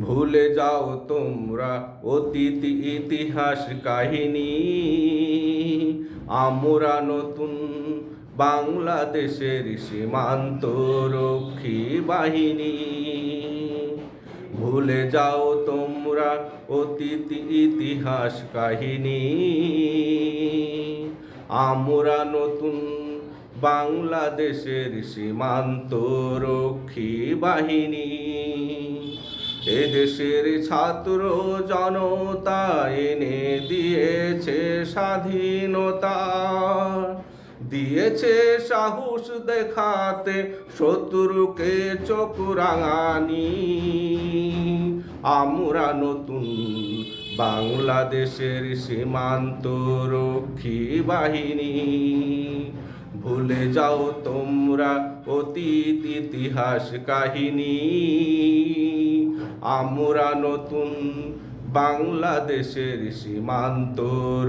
ভুলে যাও তোমরা অতীত ইতিহাস কাহিনী। আমরা নতুন বাংলাদেশের সীমান্ত রক্ষী বাহিনী। ভুলে যাও তোমরা অতীত ইতিহাস কাহিনী। আমরা নতুন বাংলাদেশের সীমান্ত রক্ষী বাহিনী। এদেশের ছাত্র জনতা এনে দিয়েছে স্বাধীনতা, দিয়েছে সাহস দেখাতে শত্রুকে চোখ রাঙানি। আমরা নতুন বাংলাদেশের সীমান্ত রক্ষী বাহিনী। ভুলে যাও তোমরা অতীত ইতিহাস কাহিনী। আমরা নতুন বাংলাদেশের সীমান্ত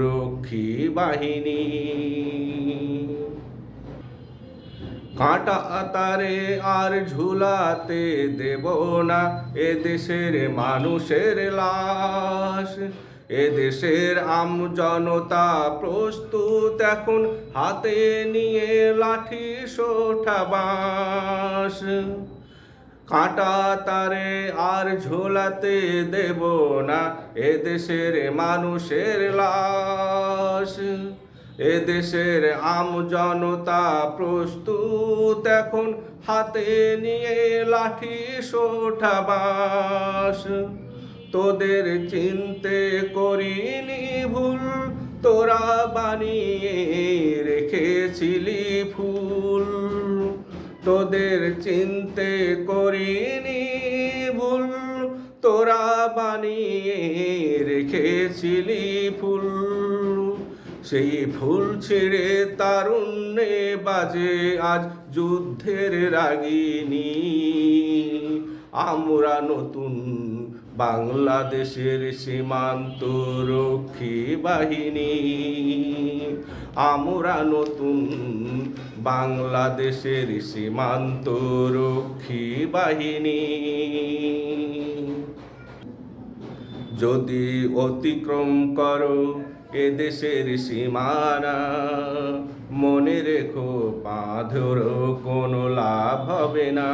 রক্ষী বাহিনী। কাঁটা তারে আর ঝুলাতে দেব না এদেশের মানুষের লাশ। এদেশের আমজনতা প্রস্তুত এখন হাতে নিয়ে লাঠি সোঁটা বাঁশ। কাঁটা তারে আর ঝোলাতে দেব না এদেশের মানুষের লাশ। এদেশের আমজনতা প্রস্তুত এখন হাতে নিয়ে লাঠি সোঁটা বাঁশ। তোদের চিনতে করিনি ভুল, তোরা বানিয়ে রেখেছিলি ফুল। তোদের চিনতে করিনি ভুল, তোরা বানিয়ে রেখেছিলি ফুল। সেই ফুল ছেড়ে তারুণ্যে বাজে আজ যুদ্ধের রাগিনী। আমরা নতুন বাংলাদেশের সীমান্ত রক্ষী বাহিনী। আমরা নতুন বাংলাদেশের সীমান্ত রক্ষী বাহিনী। যদি অতিক্রম করো এদেশের সীমানা, মনে রেখো বাঁধর কোনো লাভ হবে না।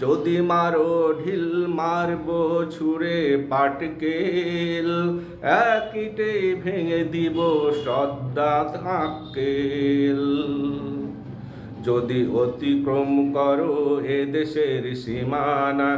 যদি মারো ঢিল মারবো ছুঁড়ে পাটকেল, এক ইটে ভেঙে দিব সদ্দাত আক্কেল। যদি অতিক্রম করো এদেশের সীমানা,